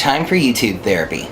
time for YouTube therapy.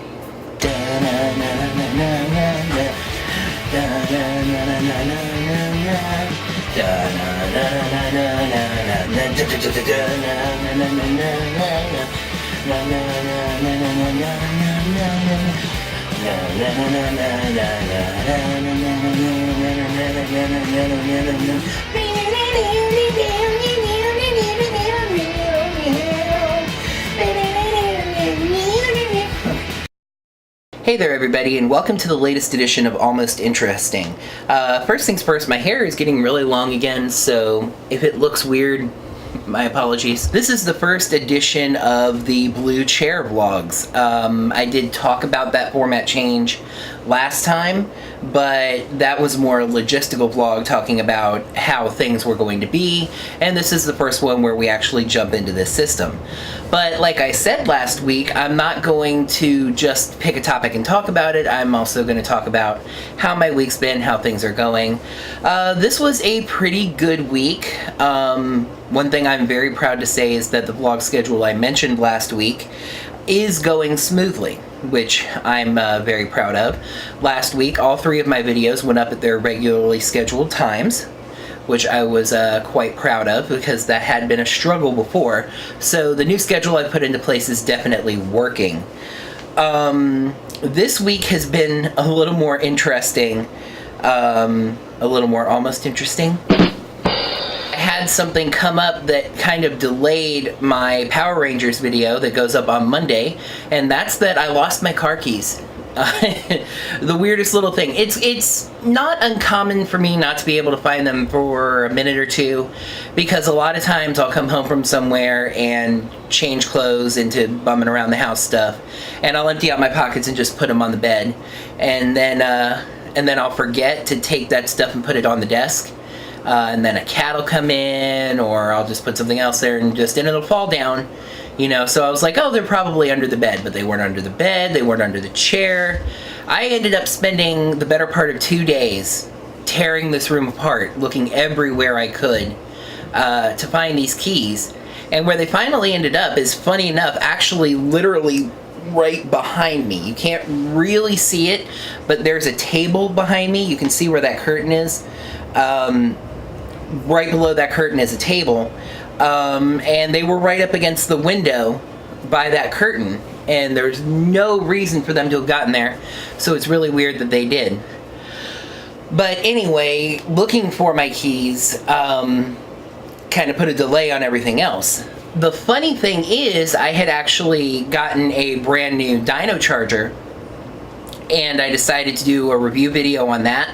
Hey there everybody, and welcome to the latest edition of Almost Interesting. First things first, my hair is getting really long again, so if it looks weird, my apologies. This is the first edition of the Blue Chair vlogs. I did talk about that format change last time, but that was more a logistical vlog talking about how things were going to be, and this is the first one where we actually jump into this system. But like I said last week, I'm not going to just pick a topic and talk about it. I'm also going to talk about how my week's been, how things are going. This was a pretty good week. One thing I'm very proud to say is that the vlog schedule I mentioned last week is going smoothly, which I'm very proud of. Last week, all 3 of my videos went up at their regularly scheduled times, which I was quite proud of because that had been a struggle before. So the new schedule I put into place is definitely working. This week has been a little more interesting, a little more almost interesting. I had something come up that kind of delayed my Power Rangers video that goes up on Monday, and that's that I lost my car keys. The weirdest little thing. It's not uncommon for me not to be able to find them for a minute or two, because a lot of times I'll come home from somewhere and change clothes into bumming around the house stuff, and I'll empty out my pockets and just put them on the bed, and then I'll forget to take that stuff and put it on the desk. And then a cat will come in, or I'll just put something else there and it'll fall down, you know. So I was like, oh, they're probably under the bed, but they weren't under the bed, they weren't under the chair. I ended up spending the better part of 2 days tearing this room apart, looking everywhere I could to find these keys. And where they finally ended up is, funny enough, actually literally right behind me. You can't really see it, but there's a table behind me. You can see where that curtain is. Right below that curtain is a table, and they were right up against the window by that curtain, and there's no reason for them to have gotten there, so it's really weird that they did. But anyway, looking for my keys kind of put a delay on everything else. The funny thing is, I had actually gotten a brand new dyno charger, and I decided to do a review video on that,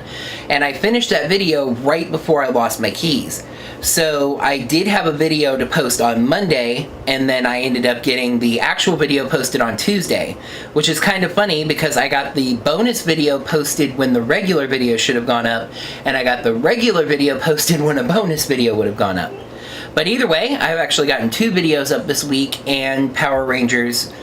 and I finished that video right before I lost my keys. So I did have a video to post on Monday, and then I ended up getting the actual video posted on Tuesday, which is kind of funny because I got the bonus video posted when the regular video should have gone up, and I got the regular video posted when a bonus video would have gone up. But either way, I've actually gotten 2 videos up this week, and Power Rangers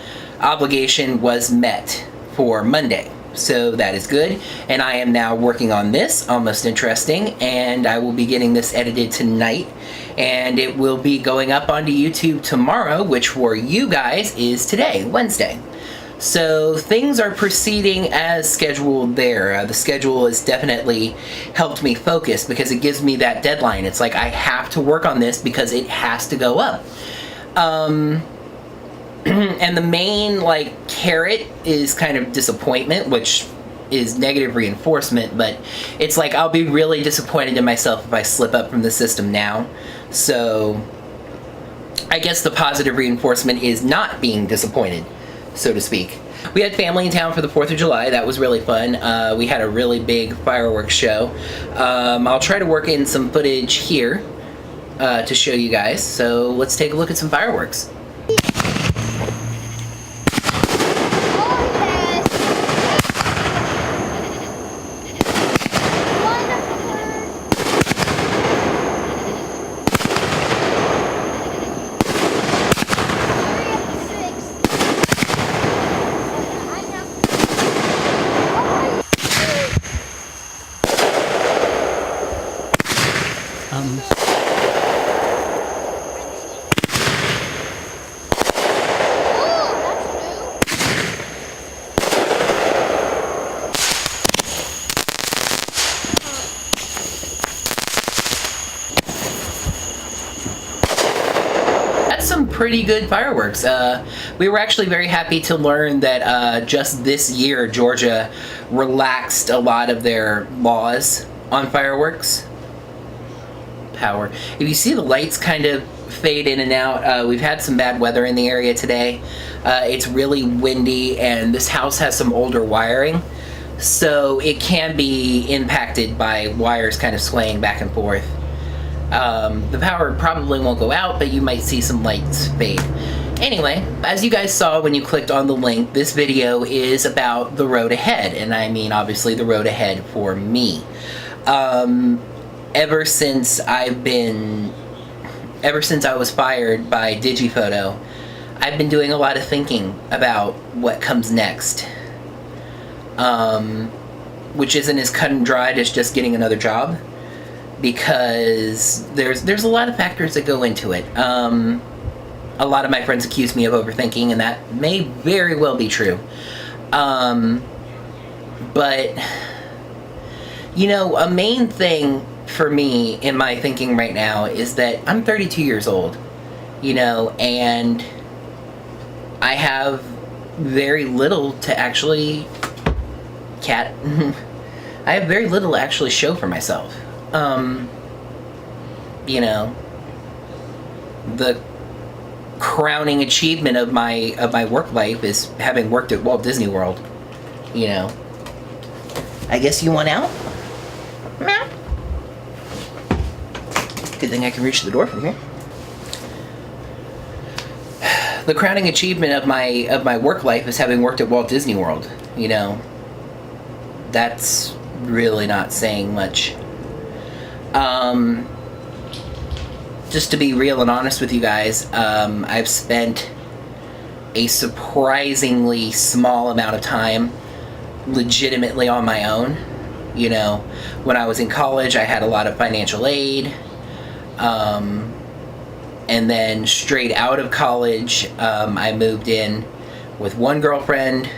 obligation was met for Monday. So that is good, and I am now working on this, Almost Interesting, and I will be getting this edited tonight, and it will be going up onto YouTube tomorrow, which for you guys is today, Wednesday. So things are proceeding as scheduled there. The schedule has definitely helped me focus because it gives me that deadline. It's like I have to work on this because it has to go up. And the main, carrot is kind of disappointment, which is negative reinforcement, but it's like I'll be really disappointed in myself if I slip up from the system now. So I guess the positive reinforcement is not being disappointed, so to speak. We had family in town for the 4th of July. That was really fun. We had a really big fireworks show. I'll try to work in some footage here to show you guys. So let's take a look at some fireworks. some pretty good fireworks. We were actually very happy to learn that just this year, Georgia relaxed a lot of their laws on fireworks. Power. If you see the lights kind of fade in and out, we've had some bad weather in the area today. It's really windy, and this house has some older wiring, so it can be impacted by wires kind of swaying back and forth. The power probably won't go out, but you might see some lights fade. Anyway, as you guys saw when you clicked on the link, this video is about the road ahead, and I mean obviously the road ahead for me. Ever since I was fired by Digiphoto, I've been doing a lot of thinking about what comes next. Which isn't as cut and dried as just getting another job, because there's a lot of factors that go into it. A lot of my friends accuse me of overthinking, and that may very well be true. But, you know, a main thing for me in my thinking right now is that I'm 32 years old, you know, and I have very little to actually I have very little to actually show for myself. You know, the crowning achievement of my work life is having worked at Walt Disney World. You know, I guess you want out? Meow. Good thing I can reach the door from here. The crowning achievement of my work life is having worked at Walt Disney World. You know, that's really not saying much. Just to be real and honest with you guys, I've spent a surprisingly small amount of time legitimately on my own. You know, when I was in college, I had a lot of financial aid. And then straight out of college, I moved in with one girlfriend,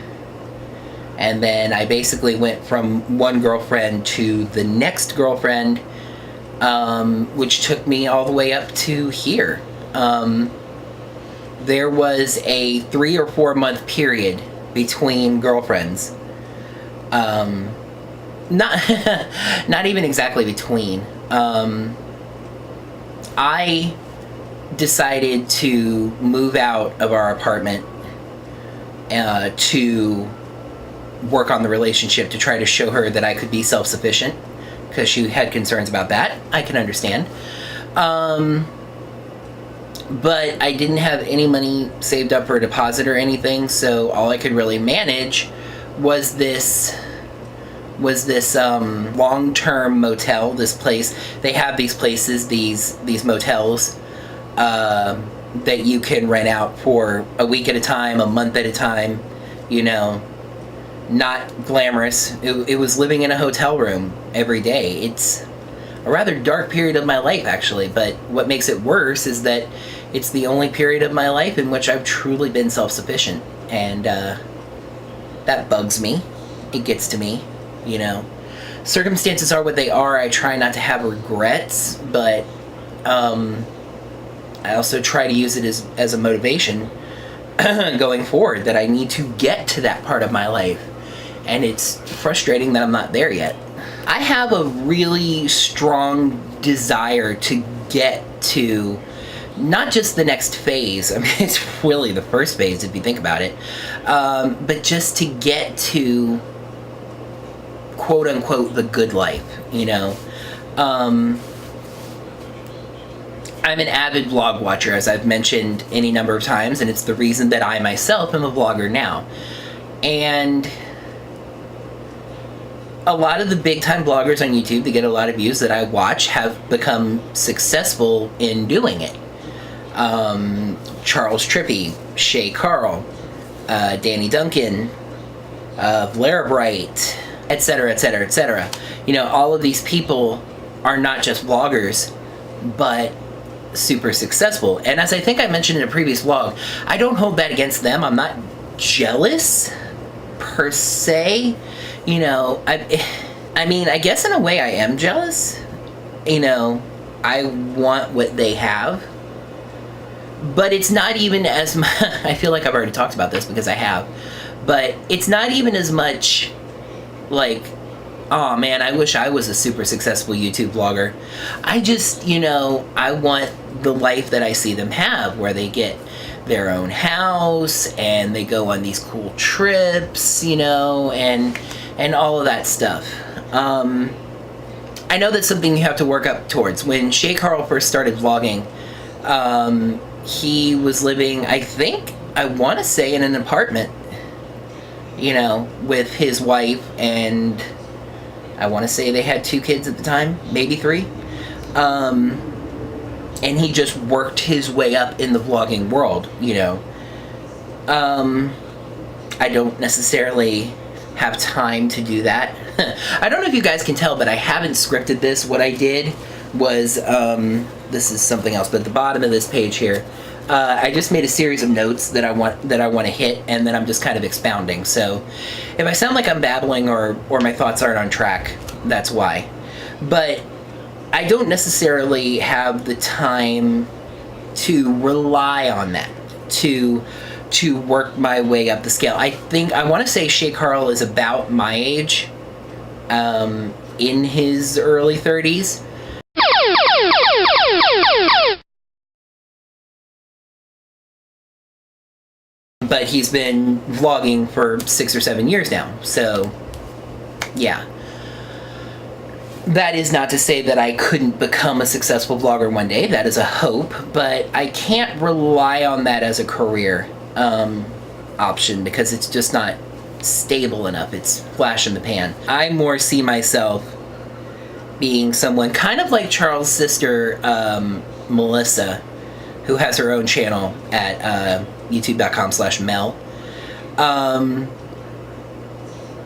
and then I basically went from one girlfriend to the next girlfriend, which took me all the way up to here. There was a 3 or 4 month period between girlfriends. Not even exactly between. I decided to move out of our apartment to work on the relationship, to try to show her that I could be self-sufficient, because she had concerns about that. I can understand. But I didn't have any money saved up for a deposit or anything, so all I could really manage was this long-term motel, this place. They have these places, these motels, that you can rent out for a week at a time, a month at a time, you know. Not glamorous. It was living in a hotel room every day. It's a rather dark period of my life, actually, but what makes it worse is that it's the only period of my life in which I've truly been self-sufficient, and that bugs me. It gets to me, you know. Circumstances are what they are. I try not to have regrets, but I also try to use it as a motivation going forward, that I need to get to that part of my life. And it's frustrating that I'm not there yet. I have a really strong desire to get to not just the next phase. I mean, it's really the first phase if you think about it. But just to get to, quote unquote, the good life, you know. I'm an avid vlog watcher, as I've mentioned any number of times, and it's the reason that I myself am a vlogger now. And a lot of the big time bloggers on YouTube that get a lot of views that I watch have become successful in doing it. Charles Trippy, Shay Carl, Danny Duncan, Blair Bright, etc., etc., etc. You know, all of these people are not just vloggers, but super successful. And as I think I mentioned in a previous vlog, I don't hold that against them. I'm not jealous per se. You know, I mean, I guess in a way I am jealous. You know, I want what they have. but it's not even as much. I feel like I've already talked about this because I have, but it's not even as much like, oh man, I wish I was a super successful YouTube vlogger. I just, I want the life that I see them have, where they get their own house and they go on these cool trips, and all of that stuff. I know that's something you have to work up towards. When Shay Carl first started vlogging, he was living, I want to say, in an apartment, with his wife, and I want to say they had 2 kids at the time, maybe 3. And he just worked his way up in the vlogging world, I don't necessarily have time to do that. I don't know if you guys can tell, but I haven't scripted this. What I did was, this is something else, but at the bottom of this page here, I just made a series of notes that I want to hit, and then I'm just kind of expounding. So if I sound like I'm babbling or my thoughts aren't on track, that's why. But I don't necessarily have the time to rely on that to work my way up the scale. I want to say Shay Carl is about my age, in his early 30s. But he's been vlogging for 6 or 7 years now, so yeah. That is not to say that I couldn't become a successful vlogger one day. That is a hope, but I can't rely on that as a career option because it's just not stable enough. It's flash in the pan. I more see myself being someone kind of like Charles' sister, Melissa, who has her own channel at youtube.com/Mel.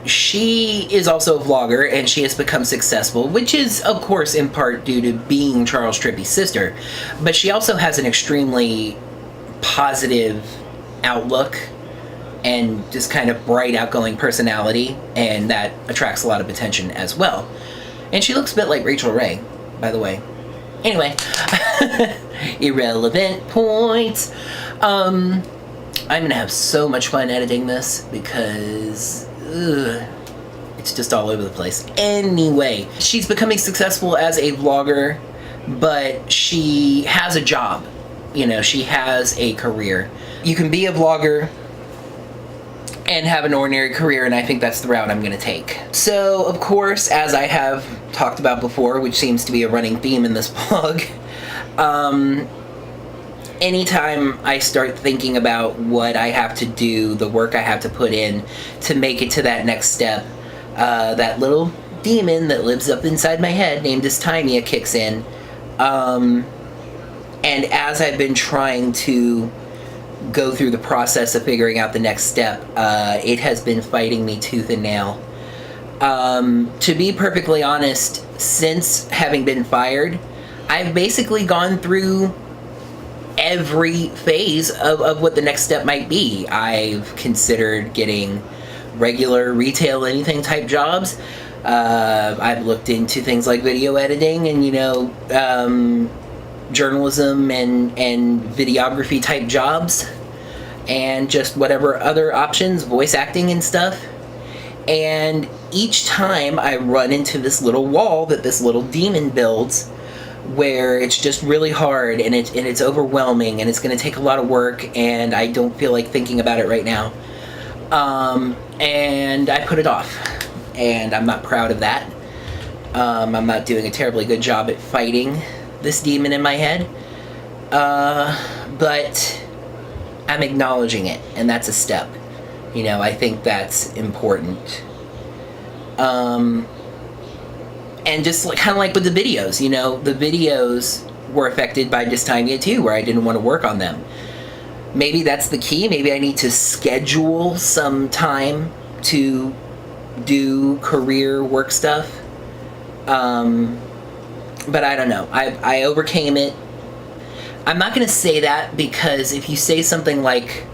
She is also a vlogger, and she has become successful, which is, of course, in part due to being Charles Trippy's sister. But she also has an extremely positive outlook and just kind of bright, outgoing personality, and that attracts a lot of attention as well. And she looks a bit like Rachel Ray, by the way. Anyway, irrelevant points. I'm gonna have so much fun editing this because it's just all over the place. Anyway, she's becoming successful as a vlogger, but she has a job. She has a career. You can be a vlogger and have an ordinary career, and I think that's the route I'm going to take. So, of course, as I have talked about before, which seems to be a running theme in this blog, anytime I start thinking about what I have to do, the work I have to put in to make it to that next step, that little demon that lives up inside my head named Dysthymia kicks in. And as I've been trying to go through the process of figuring out the next step, it has been fighting me tooth and nail. To be perfectly honest, since having been fired, I've basically gone through every phase of what the next step might be. I've considered getting regular retail anything type jobs. I've looked into things like video editing and journalism and videography type jobs, and just whatever other options, voice acting and stuff. And each time I run into this little wall that this little demon builds, where it's just really hard and it's overwhelming and it's going to take a lot of work, and I don't feel like thinking about it right now. And I put it off, and I'm not proud of that. I'm not doing a terribly good job at fighting this demon in my head, but I'm acknowledging it, and that's a step. I think that's important. And just kind of like with the videos, the videos were affected by dysthymia too, where I didn't want to work on them. Maybe that's the key. Maybe I need to schedule some time to do career work stuff. But I don't know. I overcame it. I'm not going to say that, because if you say something like,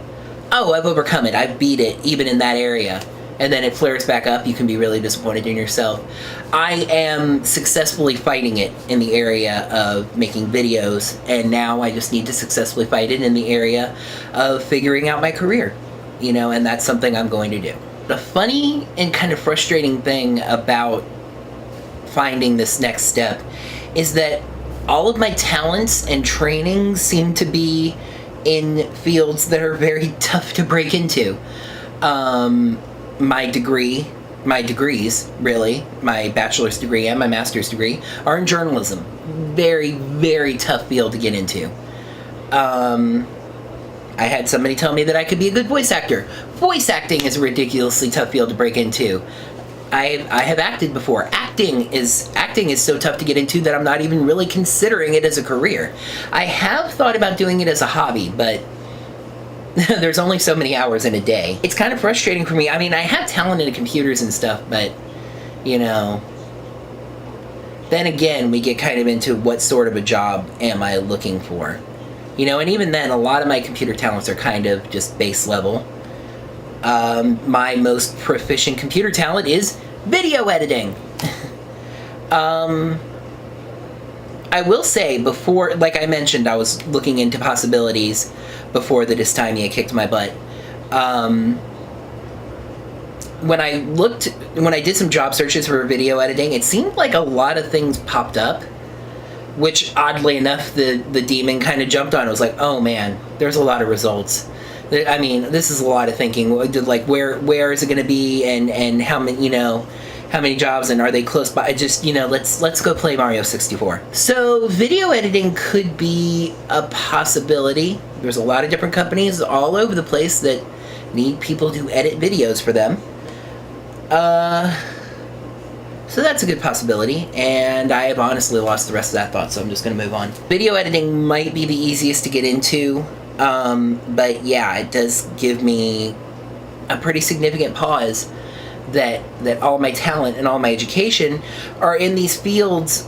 oh, I've overcome it, I've beat it, even in that area, and then it flares back up, you can be really disappointed in yourself. I am successfully fighting it in the area of making videos, and now I just need to successfully fight it in the area of figuring out my career, and that's something I'm going to do. The funny and kind of frustrating thing about finding this next step is that all of my talents and training seem to be in fields that are very tough to break into. My degrees, really, my bachelor's degree and my master's degree, are in journalism. Very, very tough field to get into. I had somebody tell me that I could be a good voice actor. Voice acting is a ridiculously tough field to break into. I have acted before. Acting is so tough to get into that I'm not even really considering it as a career. I have thought about doing it as a hobby, but there's only so many hours in a day. It's kind of frustrating for me. I mean, I have talent in computers and stuff, but, then again, we get kind of into what sort of a job am I looking for. And even then, a lot of my computer talents are kind of just base level. My most proficient computer talent is video editing. I will say, before, like I mentioned, I was looking into possibilities before the dysthymia kicked my butt. When I did some job searches for video editing, it seemed like a lot of things popped up, which oddly enough, the demon kind of jumped on. It was like, oh man, there's a lot of results. I mean, this is a lot of thinking. Like, where is it going to be, and how many, how many jobs, and are they close by? Just, let's go play Mario 64. So video editing could be a possibility. There's a lot of different companies all over the place that need people to edit videos for them. So that's a good possibility, and I have honestly lost the rest of that thought, so I'm just going to move on. Video editing might be the easiest to get into, but yeah, it does give me a pretty significant pause that all my talent and all my education are in these fields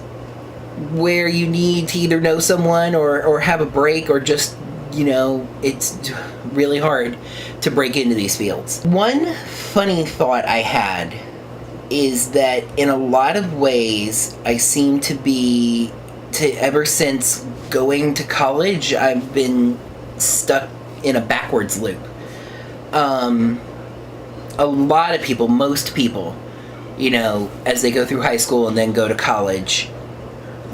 where you need to either know someone or have a break, or just, it's really hard to break into these fields. One funny thought I had is that in a lot of ways, I seem to be, ever since going to college, I've been stuck in a backwards loop. A lot of people, most people, as they go through high school and then go to college,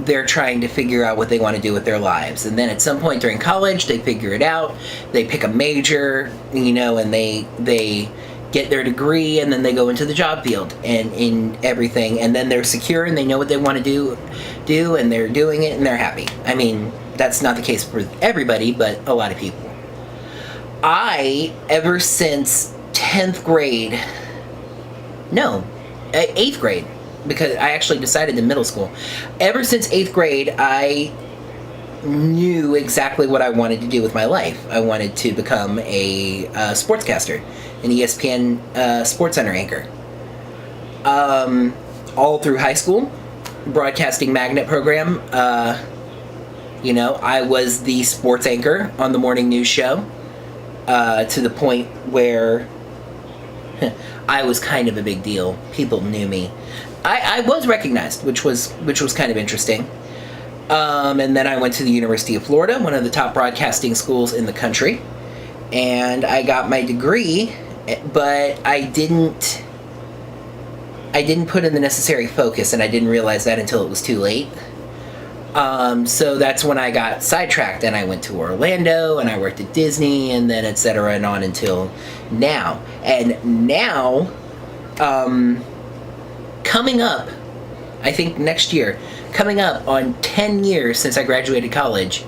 they're trying to figure out what they want to do with their lives. And then at some point during college, they figure it out, they pick a major, and they get their degree, and then they go into the job field and in everything, and then they're secure and they know what they want to do, and they're doing it and they're happy. I mean, that's not the case for everybody, but a lot of people. Ever since 10th grade, no, 8th grade, because I actually decided in middle school. Ever since 8th grade, I knew exactly what I wanted to do with my life. I wanted to become a sportscaster, an ESPN SportsCenter anchor. All through high school, broadcasting magnet program, I was the sports anchor on the morning news show, to the point where I was kind of a big deal. People knew me. I was recognized, which was kind of interesting. And then I went to the University of Florida, one of the top broadcasting schools in the country, and I got my degree, but I didn't put in the necessary focus, and I didn't realize that until it was too late. So that's when I got sidetracked, and I went to Orlando, and I worked at Disney, and then et cetera, and on until now. And now, coming up, I think next year, coming up on 10 years since I graduated college,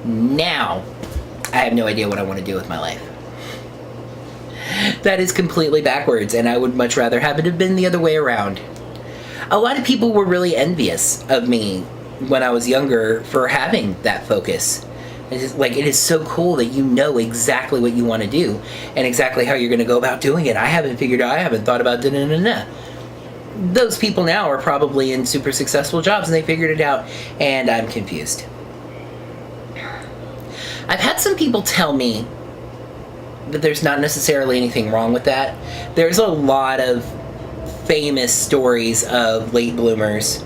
now I have no idea what I want to do with my life. That is completely backwards, and I would much rather have it have been the other way around. A lot of people were really envious of me when I was younger for having that focus. It's just, like, it is so cool that you know exactly what you want to do and exactly how you're going to go about doing it. I haven't thought about da-da-da-da. Those people now are probably in super successful jobs, and they figured it out, and I'm confused. I've had some people tell me that there's not necessarily anything wrong with that. There's a lot of famous stories of late bloomers,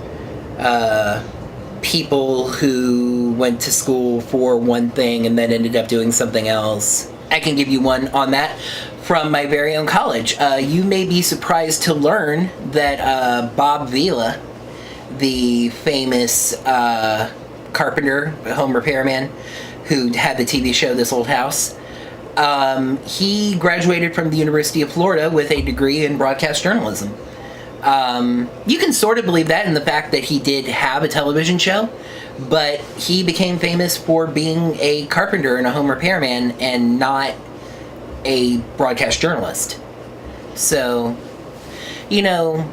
people who went to school for one thing and then ended up doing something else. I can give you one on that from my very own college. You may be surprised to learn that Bob Vila, the famous carpenter, home repairman, who had the TV show This Old House, he graduated from the University of Florida with a degree in broadcast journalism. You can sort of believe that in the fact that he did have a television show, but he became famous for being a carpenter and a home repairman and not a broadcast journalist. So, you know,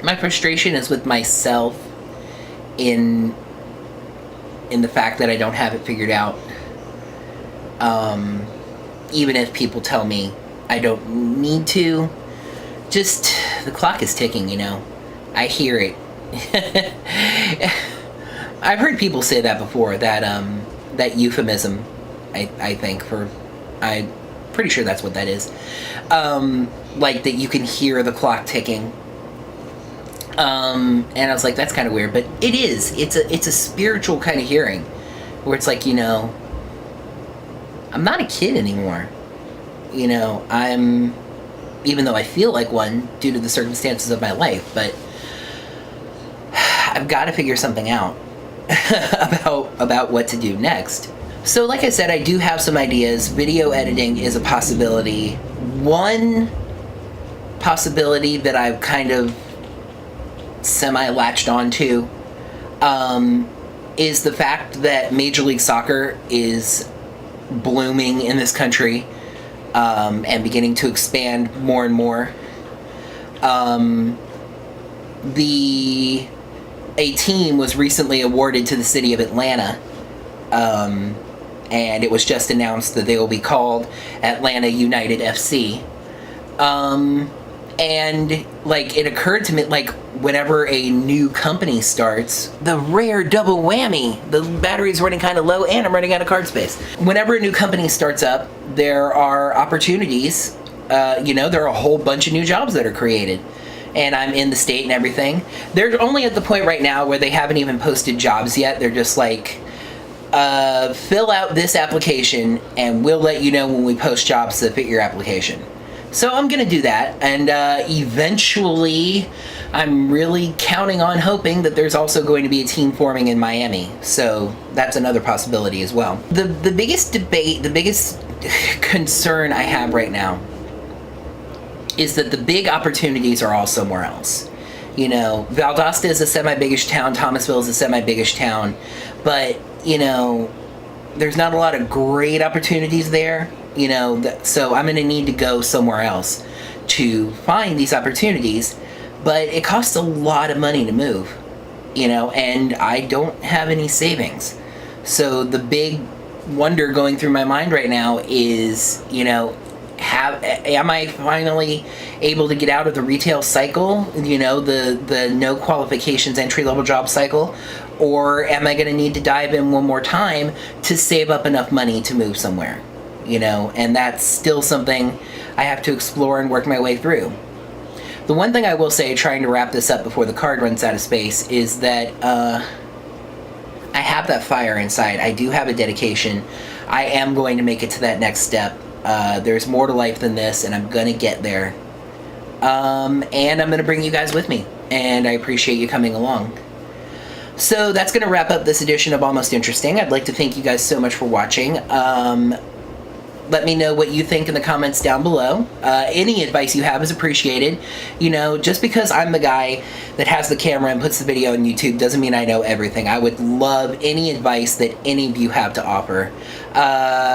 my frustration is with myself in the fact that I don't have it figured out. Even if people tell me I don't need to, just the clock is ticking, you know. I hear it. I've heard people say that before, that euphemism, I think, for, I'm pretty sure that's what that is. Like that you can hear the clock ticking. And I was like, that's kind of weird, but it is. It's a spiritual kind of hearing, where it's like, you know, I'm not a kid anymore. You know, even though I feel like one due to the circumstances of my life, but I've got to figure something out about what to do next. So like I said, I do have some ideas. Video editing is a possibility. One possibility that I've kind of semi-latched onto is the fact that Major League Soccer is blooming in this country and beginning to expand more and more. A team was recently awarded to the city of Atlanta, and it was just announced that they will be called Atlanta United FC. And, like, it occurred to me, like, whenever a new company starts, the rare double whammy, the battery's running kind of low and I'm running out of card space. Whenever a new company starts up, there are opportunities, you know, there are a whole bunch of new jobs that are created. And I'm in the state and everything. They're only at the point right now where they haven't even posted jobs yet. They're just like, fill out this application and we'll let you know when we post jobs that fit your application. So I'm going to do that, and eventually I'm really counting on hoping that there's also going to be a team forming in Miami. So that's another possibility as well. The biggest debate, the biggest concern I have right now is that the big opportunities are all somewhere else. You know, Valdosta is a semi-biggish town, Thomasville is a semi-biggish town, but, you know, there's not a lot of great opportunities there. You know, so I'm going to need to go somewhere else to find these opportunities, but it costs a lot of money to move, you know, and I don't have any savings. So the big wonder going through my mind right now is, you know, am I finally able to get out of the retail cycle, you know, the no qualifications entry-level job cycle, or am I going to need to dive in one more time to save up enough money to move somewhere? You know, and that's still something I have to explore and work my way through. The one thing I will say, trying to wrap this up before the card runs out of space, is that I have that fire inside. I do have a dedication. I am going to make it to that next step. There's more to life than this, and I'm going to get there. And I'm going to bring you guys with me, and I appreciate you coming along. So that's going to wrap up this edition of Almost Interesting. I'd like to thank you guys so much for watching. Let me know what you think in the comments down below. Any advice you have is appreciated. You know, just because I'm the guy that has the camera and puts the video on YouTube doesn't mean I know everything. I would love any advice that any of you have to offer.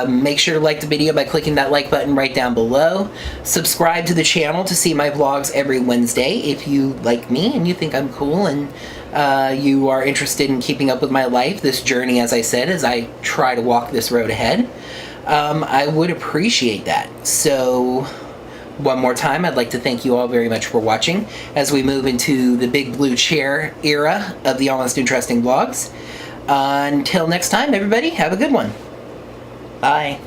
Make sure to like the video by clicking that like button right down below. Subscribe to the channel to see my vlogs every Wednesday if you like me and you think I'm cool and you are interested in keeping up with my life, this journey, as I said, as I try to walk this road ahead. I would appreciate that. So, one more time, I'd like to thank you all very much for watching as we move into the big blue chair era of the Almost Interesting vlogs. Until next time, everybody, have a good one. Bye.